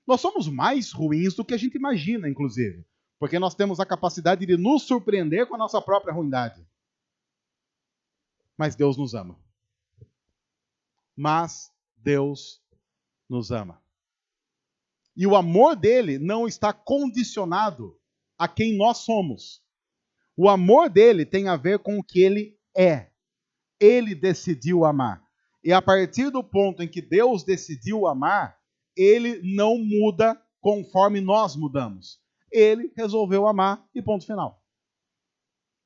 Nós somos mais ruins do que a gente imagina, inclusive, porque nós temos a capacidade de nos surpreender com a nossa própria ruindade. Mas Deus nos ama. Mas Deus nos ama. E o amor dele não está condicionado a quem nós somos. O amor dele tem a ver com o que ele é. Ele decidiu amar. E a partir do ponto em que Deus decidiu amar, ele não muda conforme nós mudamos. Ele resolveu amar e ponto final.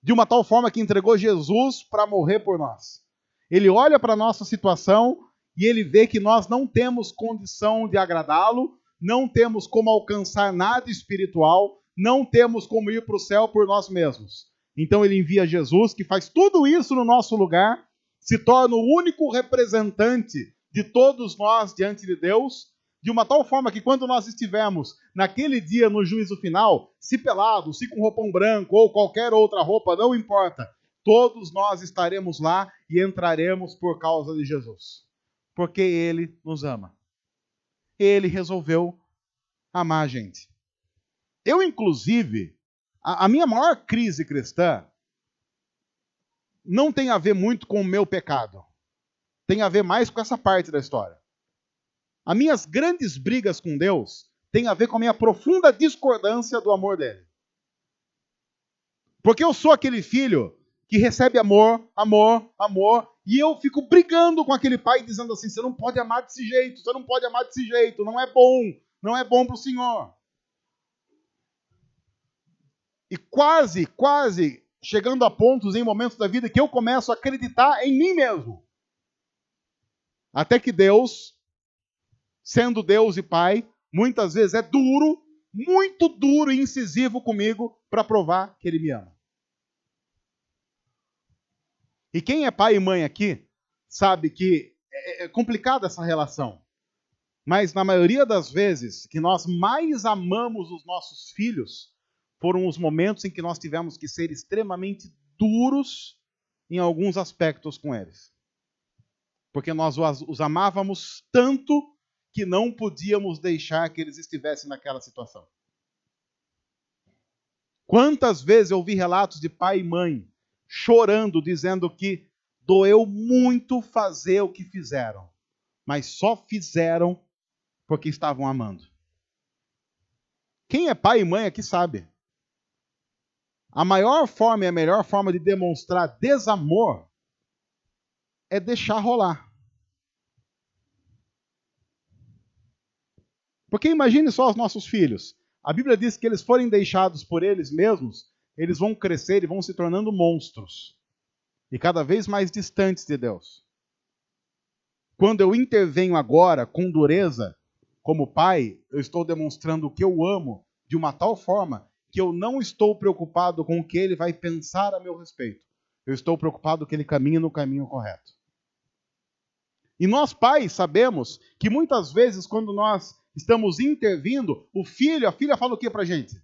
De uma tal forma que entregou Jesus para morrer por nós. Ele olha para a nossa situação e ele vê que nós não temos condição de agradá-lo, não temos como alcançar nada espiritual, não temos como ir para o céu por nós mesmos. Então ele envia Jesus, que faz tudo isso no nosso lugar, se torna o único representante de todos nós diante de Deus, de uma tal forma que quando nós estivermos naquele dia no juízo final, se pelado, se com roupão branco ou qualquer outra roupa, não importa, todos nós estaremos lá e entraremos por causa de Jesus. Porque ele nos ama. Ele resolveu amar a gente. Eu, inclusive, a minha maior crise cristã não tem a ver muito com o meu pecado. Tem a ver mais com essa parte da história. As minhas grandes brigas com Deus têm a ver com a minha profunda discordância do amor dele. Porque eu sou aquele filho que recebe amor, amor, amor, e eu fico brigando com aquele pai dizendo assim: você não pode amar desse jeito, você não pode amar desse jeito, não é bom para o Senhor. E quase chegando a pontos em momentos da vida que eu começo a acreditar em mim mesmo. Até que Deus, sendo Deus e Pai, muitas vezes é duro, muito duro e incisivo comigo para provar que Ele me ama. E quem é pai e mãe aqui sabe que é complicada essa relação. Mas na maioria das vezes que nós mais amamos os nossos filhos foram os momentos em que nós tivemos que ser extremamente duros em alguns aspectos com eles. Porque nós os amávamos tanto que não podíamos deixar que eles estivessem naquela situação. Quantas vezes eu ouvi relatos de pai e mãe chorando, dizendo que doeu muito fazer o que fizeram, mas só fizeram porque estavam amando. Quem é pai e mãe aqui sabe. A maior forma e a melhor forma de demonstrar desamor é deixar rolar. Porque imagine só os nossos filhos. A Bíblia diz que eles forem deixados por eles mesmos, eles vão crescer e vão se tornando monstros. E cada vez mais distantes de Deus. Quando eu intervenho agora com dureza, como pai, eu estou demonstrando que eu amo de uma tal forma que eu não estou preocupado com o que ele vai pensar a meu respeito. Eu estou preocupado que ele caminhe no caminho correto. E nós, pais, sabemos que muitas vezes, quando nós estamos intervindo, a filha fala o que pra gente?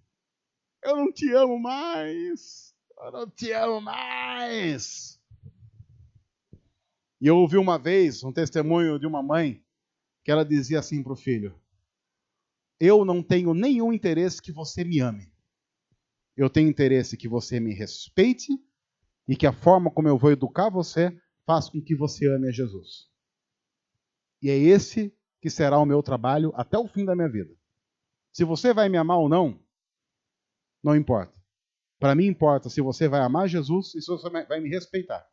Eu não te amo mais. Eu não te amo mais. E eu ouvi uma vez um testemunho de uma mãe que ela dizia assim para o filho: eu não tenho nenhum interesse que você me ame. Eu tenho interesse que você me respeite e que a forma como eu vou educar você faça com que você ame a Jesus. E é esse que será o meu trabalho até o fim da minha vida. Se você vai me amar ou não, não importa. Para mim importa se você vai amar Jesus e se você vai me respeitar.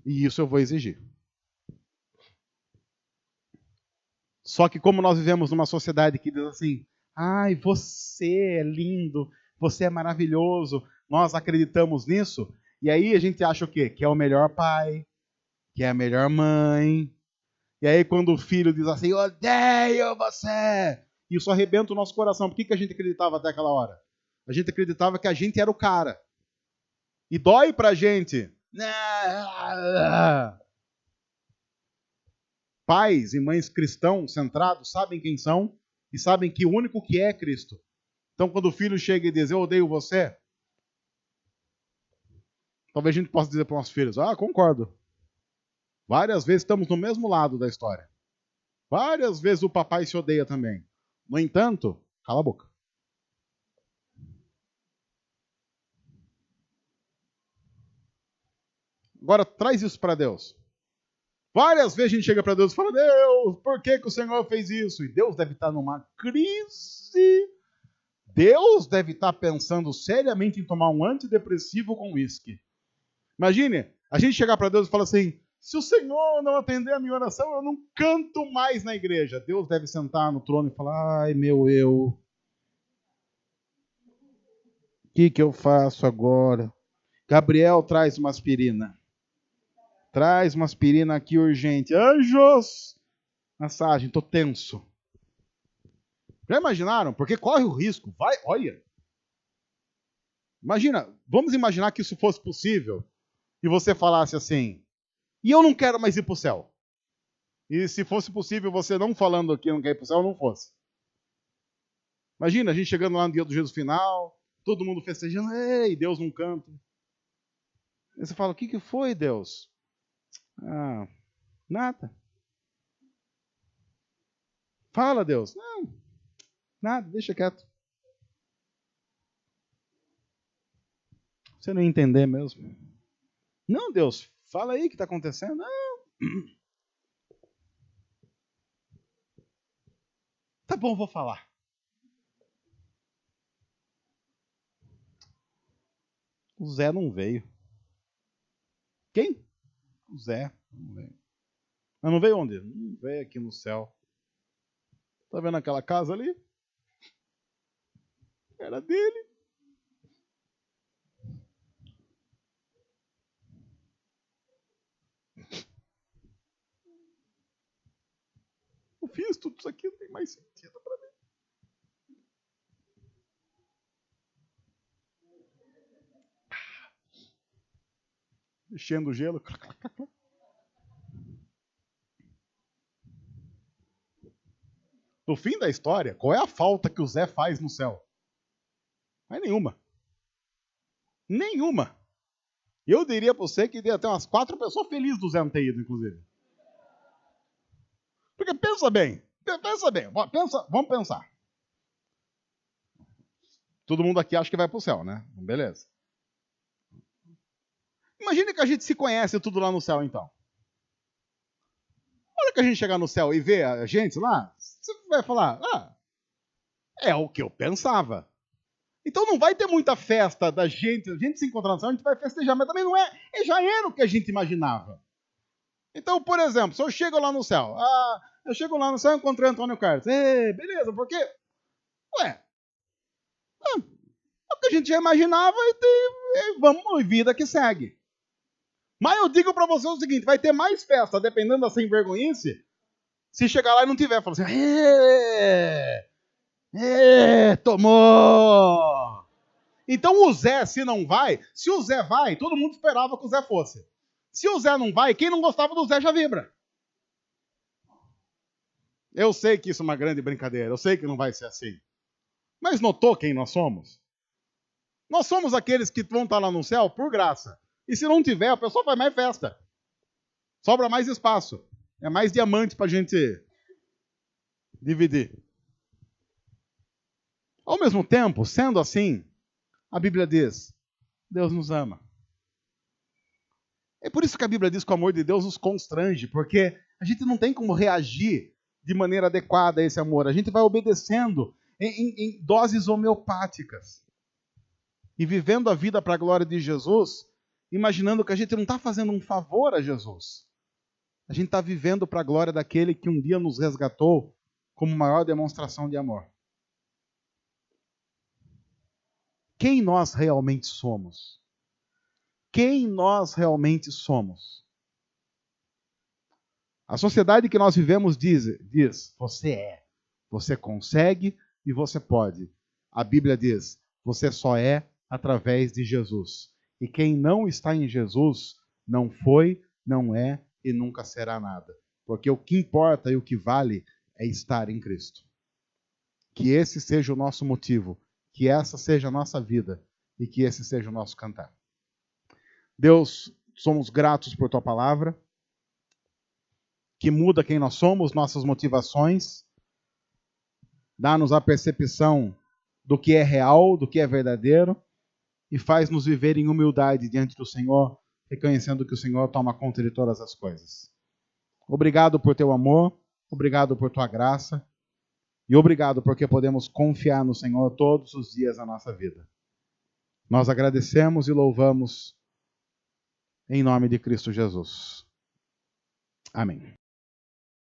E isso eu vou exigir. Só que como nós vivemos numa sociedade que diz assim, ai, você é lindo, você é maravilhoso, nós acreditamos nisso, e aí a gente acha o quê? Que é o melhor pai, que é a melhor mãe. E aí quando o filho diz assim, eu odeio você, isso arrebenta o nosso coração. Por que a gente acreditava até aquela hora? A gente acreditava que a gente era o cara. E dói pra gente. Pais e mães cristãos centrados sabem quem são e sabem que o único que é Cristo. Então, quando o filho chega e diz, eu odeio você, talvez a gente possa dizer para os nossos filhos, concordo. Várias vezes estamos no mesmo lado da história. Várias vezes o papai se odeia também. No entanto, cala a boca. Agora, traz isso para Deus. Várias vezes a gente chega para Deus e fala, Deus, por que o Senhor fez isso? E Deus deve estar numa crise. Deus deve estar pensando seriamente em tomar um antidepressivo com uísque. Imagine, a gente chegar para Deus e falar assim, se o Senhor não atender a minha oração, eu não canto mais na igreja. Deus deve sentar no trono e falar, ai meu eu, o que eu faço agora? Gabriel, traz uma aspirina. Traz uma aspirina aqui urgente. Anjos! Massagem, tô tenso. Já imaginaram? Porque corre o risco. Vai, olha. Imagina, vamos imaginar que isso fosse possível e você falasse assim, e eu não quero mais ir para o céu. E se fosse possível você não falando que não quer ir para o céu, não fosse. Imagina a gente chegando lá no dia do juízo final, todo mundo festejando, ei, Deus num canto. Aí você fala, o que foi, Deus? Nada. Fala, Deus. Não, nada, deixa quieto. Você não ia entender mesmo. Não, Deus, fala aí o que está acontecendo. Não. Tá bom, vou falar. O Zé não veio. Quem? O Zé. Não veio. Mas não veio onde? Não veio aqui no céu. Tá vendo aquela casa ali? Era dele. Eu fiz tudo isso aqui, não tem mais sentido para mim. Mexendo o gelo. No fim da história, qual é a falta que o Zé faz no céu? Não é nenhuma. Nenhuma. Eu diria para você que ia ter umas 4 pessoas felizes do Zé não ter ido, inclusive. Porque pensa bem. Vamos pensar. Todo mundo aqui acha que vai para o céu, né? Beleza. Imagine que a gente se conhece tudo lá no céu, então. A hora que a gente chegar no céu e ver a gente lá, você vai falar, é o que eu pensava. Então não vai ter muita festa da gente, a gente se encontrar no céu, a gente vai festejar, mas também não é, já era o que a gente imaginava. Então, por exemplo, se eu chego lá no céu, e encontrei Antônio Carlos, beleza, por quê? É o que a gente já imaginava e vamos, vida que segue. Mas eu digo pra você o seguinte, vai ter mais festa, dependendo da sem vergonhice, se chegar lá e não tiver, fala assim, tomou! Então o Zé, se não vai, se o Zé vai, todo mundo esperava que o Zé fosse. Se o Zé não vai, quem não gostava do Zé já vibra. Eu sei que isso é uma grande brincadeira, eu sei que não vai ser assim. Mas notou quem nós somos? Nós somos aqueles que vão estar lá no céu por graça. E se não tiver, a pessoa faz mais festa. Sobra mais espaço. É mais diamante para a gente dividir. Ao mesmo tempo, sendo assim, a Bíblia diz, Deus nos ama. É por isso que a Bíblia diz que o amor de Deus nos constrange, porque a gente não tem como reagir de maneira adequada a esse amor. A gente vai obedecendo em doses homeopáticas. E vivendo a vida para a glória de Jesus, imaginando que a gente não está fazendo um favor a Jesus. A gente está vivendo para a glória daquele que um dia nos resgatou como maior demonstração de amor. Quem nós realmente somos? Quem nós realmente somos? A sociedade que nós vivemos diz, você é, você consegue e você pode. A Bíblia diz, você só é através de Jesus. E quem não está em Jesus, não foi, não é e nunca será nada. Porque o que importa e o que vale é estar em Cristo. Que esse seja o nosso motivo, que essa seja a nossa vida e que esse seja o nosso cantar. Deus, somos gratos por Tua palavra, que muda quem nós somos, nossas motivações, dá-nos a percepção do que é real, do que é verdadeiro, e faz-nos viver em humildade diante do Senhor, reconhecendo que o Senhor toma conta de todas as coisas. Obrigado por Teu amor, obrigado por Tua graça, e obrigado porque podemos confiar no Senhor todos os dias da nossa vida. Nós agradecemos e louvamos em nome de Cristo Jesus. Amém.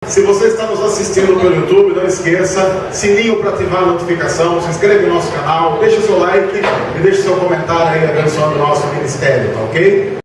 Se você está nos assistindo pelo YouTube, não esqueça, sininho para ativar a notificação, se inscreve no nosso canal, deixa o seu like e deixa o seu comentário aí abençoando o nosso ministério, tá ok?